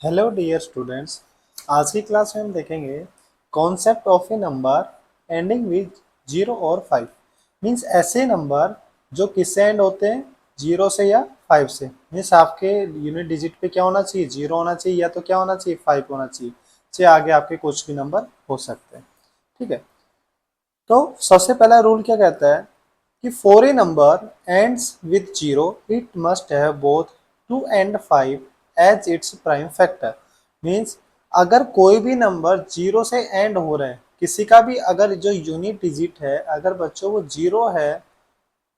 Hello dear students. आज की class में हम देखेंगे concept of A number ending with zero और फाइव। मीन्स ऐसे नंबर जो किससे एंड होते हैं, जीरो से या फाइव से। मीन्स आपके यूनिट डिजिट पे क्या होना चाहिए, जीरो होना चाहिए या तो क्या होना चाहिए, फाइव होना चाहिए। चाहे आगे आपके कुछ भी नंबर हो सकते हैं। ठीक है, तो सबसे पहला रूल क्या कहता है कि for a number ends with zero it must have both two and five as its prime factor. Means अगर कोई भी नंबर जीरो से एंड हो रहा है, किसी का भी अगर जो यूनिट डिजिट है अगर बच्चों वो जीरो है,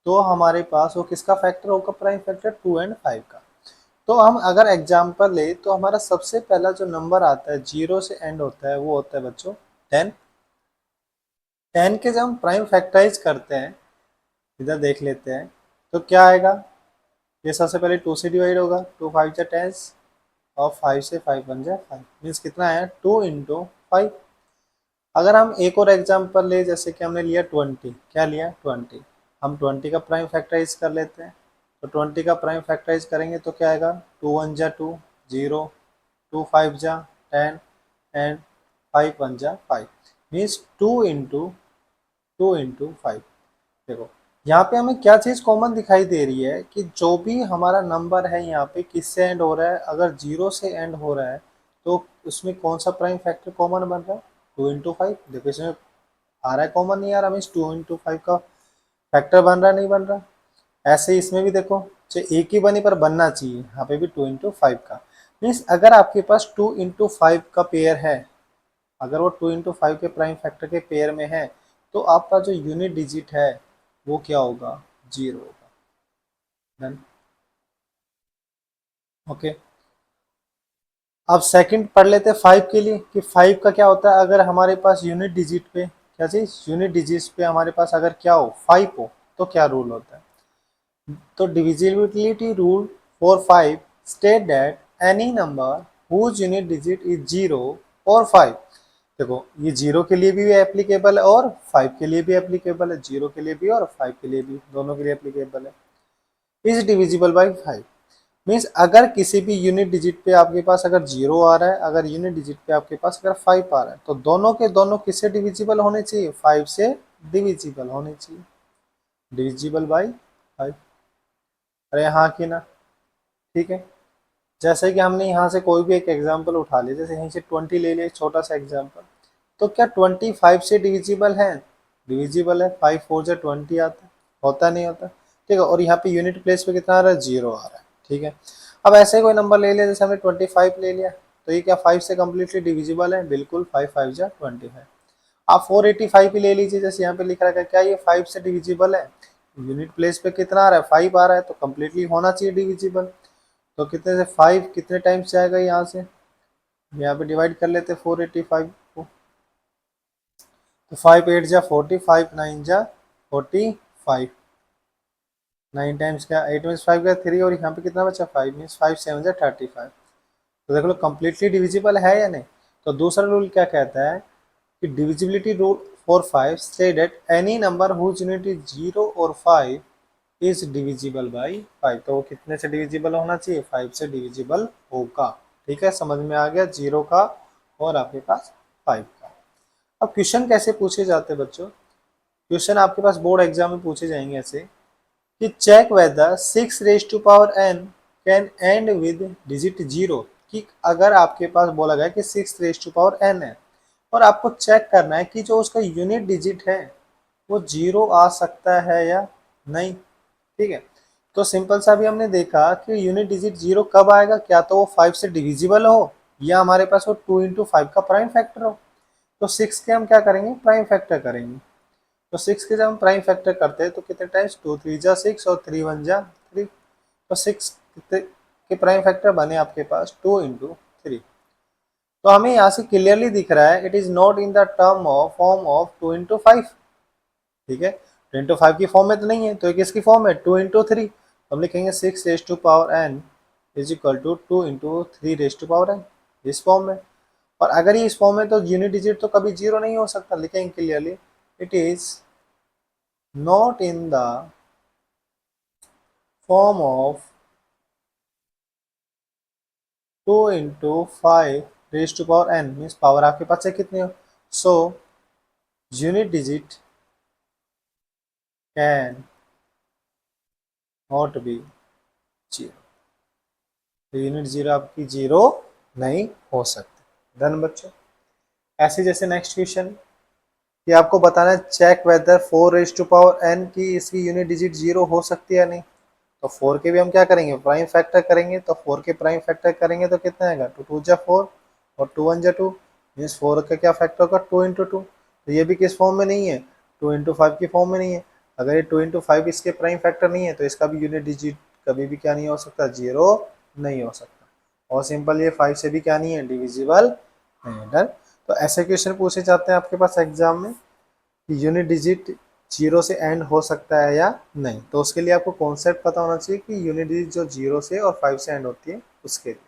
तो हमारे पास वो किसका फैक्टर होगा, prime factor two and five का। तो हम अगर एग्जाम्पल ले तो हमारा सबसे पहला जो नंबर आता है जीरो से एंड होता है वो होता है बच्चों 10। 10 के जब हम प्राइम फैक्टराइज करते हैं, इधर देख लेते हैं तो क्या आएगा। ये सबसे पहले टू से डिवाइड होगा, टू फाइव जा टेन, और फाइव से फाइव बन जाए फाइव। मीन्स कितना आया, टू इंटू फाइव। अगर हम एक और एग्जांपल ले, जैसे कि हमने लिया 20, क्या लिया 20, हम 20 का प्राइम फैक्टराइज कर लेते हैं। तो 20 का प्राइम फैक्टराइज करेंगे तो क्या आएगा, टू वन जा टू, जीरो, टू फाइव जा टेन, एंड फाइव वन जा five. Means two into five. देखो यहाँ पे हमें क्या चीज़ कॉमन दिखाई दे रही है कि जो भी हमारा नंबर है यहाँ पे किससे एंड हो रहा है, अगर जीरो से एंड हो रहा है तो उसमें कौन सा प्राइम फैक्टर कॉमन बन रहा है, टू इंटू फाइव। देखो इसमें आ रहा है कॉमन, नहीं आ रहा, मीन्स टू इंटू फाइव का फैक्टर बन रहा है, नहीं बन रहा। ऐसे ही इसमें भी देखो, चाहे एक ही बनी पर बनना चाहिए, यहाँ पे भी टू इंटू फाइव का। मीन्स अगर आपके पास टू इंटू फाइव का पेयर है, अगर वो टू इंटू फाइव के प्राइम फैक्टर के पेयर में है, तो आपका जो यूनिट डिजिट है वो क्या होगा, जीरो होगा। डन। ओके, अब सेकंड पढ़ लेते हैं फाइव के लिए कि फाइव का क्या होता है। अगर हमारे पास यूनिट डिजिट पे क्या चीज, यूनिट डिजिट पे हमारे पास अगर क्या हो, फाइव हो, तो क्या रूल होता है। तो divisibility rule for five state that any number whose unit digit is zero और फाइव। देखो ये जीरो के लिए भी एप्लीकेबल है और फाइव के लिए भी एप्लीकेबल है, जीरो के लिए भी और फाइव के लिए भी, दोनों के लिए एप्लीकेबल है। Is divisible by five. Means अगर किसी भी यूनिट डिजिट पे आपके पास अगर जीरो आ रहा है, अगर यूनिट डिजिट पे आपके पास अगर फाइव आ रहा है, तो दोनों के दोनों किससे डिविजिबल होने चाहिए, फाइव से डिविजिबल होने चाहिए। Divisible by five. अरे हाँ कि ना, ठीक है। जैसे कि हमने यहाँ से कोई भी एक एग्जाम्पल उठा लिया, जैसे यहीं से 20 ले लिया, छोटा सा एग्जाम्पल। तो क्या 20 फाइव से डिविजिबल है, डिविजिबल है। फाइव फोर से 20 आता है, होता नहीं होता। ठीक है, और यहाँ पे यूनिट प्लेस पे कितना आ रहा है, जीरो आ रहा है। ठीक है, अब ऐसे कोई नंबर ले लिया, जैसे हमने 25 ले लिया, तो ये क्या फाइव से कम्प्लीटली डिविजिबल है, बिल्कुल। फाइव फाइव जा 25। आप 485 भी ले लीजिए, जैसे यहाँ पे लिख रखा है, क्या ये फाइव से डिविजिबल है। यूनिट प्लेस पे कितना आ रहा है, फाइव आ रहा है, तो कम्प्लीटली होना चाहिए डिविजिबल। तो कितने से फाइव कितने टाइम्स जाएगा यहाँ से, यहाँ पे डिवाइड कर लेते 485 को। तो फाइव एट जा 40, फाइव नाइन जा 45, नाइन टाइम्स क्या, एट मीन्स फाइव का थ्री, और यहाँ पे कितना बचा फाइव, मीन्स फाइव सेवन जा 35। तो देख लो कम्प्लीटली डिविजिबल है या नहीं। तो दूसरा रूल क्या कहता है कि divisibility rule for five state that any number whose unit is zero और five is divisible by five. तो वो कितने से डिविजिबल होना चाहिए, फाइव से डिविजिबल होगा। ठीक है, समझ में आ गया, जीरो का और आपके पास फाइव का। अब क्वेश्चन कैसे पूछे जाते हैं बच्चों, क्वेश्चन आपके पास बोर्ड एग्जाम में पूछे जाएंगे ऐसे कि check whether six raise to power n can end with digit zero. कि अगर आपके पास बोला गया कि six raise to power n है, और आपको चेक करना है कि जो उसका यूनिट डिजिट है वो जीरो आ सकता है या नहीं। ठीक है, तो सिंपल सा भी हमने देखा कि यूनिट डिजिट जीरो कब आएगा, क्या तो वो फाइव से डिविजिबल हो या हमारे पास वो टू इंटू फाइव का प्राइम फैक्टर हो। तो सिक्स के हम क्या करेंगे, प्राइम फैक्टर करेंगे। तो सिक्स के जब हम प्राइम फैक्टर करते हैं तो कितने टाइम्स, टू थ्री जा सिक्स और थ्री वन जा थ्री। तो सिक्स के प्राइम फैक्टर बने आपके पास टू इंटू थ्री। तो हमें यहाँ से क्लियरली दिख रहा है it is not in the term of form of two into five. ठीक है, टू इंटू फाइव की फॉर्म में तो नहीं है, तो ये किसकी फॉर्म है, टू इंटू थ्री। हम लिखेंगे six raise to power n is equal to two into three raise to power n, इस फॉर्म में। और अगर ये इस फॉर्म में, तो यूनिट डिजिट तो कभी जीरो नहीं हो सकता, लिखेंगे clearly it is not in the form of 2 into 5 raise to power n means power आपके पास है कितने हो। So unit digit can not be zero, तो यूनिट जीरो आपकी जीरो नहीं हो सकती। डन बच्चों। ऐसे जैसे नेक्स्ट क्वेश्चन कि आपको बताना है check whether 4 raise to power n की इसकी यूनिट डिजिट जीरो हो सकती है या नहीं। तो 4 के भी हम क्या करेंगे, प्राइम फैक्टर करेंगे। तो 4 के प्राइम फैक्टर करेंगे तो कितना आएगा, 2 2 जा 4 और 2 1 जा 2 मीन्स 4 का क्या फैक्टर होगा, 2 इंटू 2। तो ये भी किस फॉर्म में नहीं है, 2 इंटू 5 की फॉर्म में नहीं है। अगर ये 2 इंटू 5 इसके प्राइम फैक्टर नहीं है तो इसका भी यूनिट डिजिट कभी भी क्या नहीं हो सकता, जीरो नहीं हो सकता। और सिंपल ये 5 से भी क्या नहीं है, डिविजिबल नहीं है। डन। तो ऐसे क्वेश्चन पूछे जाते हैं आपके पास एग्जाम में कि यूनिट डिजिट जीरो से एंड हो सकता है या नहीं। तो उसके लिए आपको कॉन्सेप्ट पता होना चाहिए कि यूनिट डिजिट जो जीरो से और 5 से एंड होती है उसके लिए।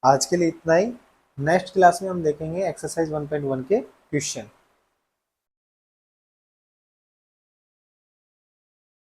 आज के लिए इतना ही। नेक्स्ट क्लास में हम देखेंगे एक्सरसाइज 1.1 के क्वेश्चन।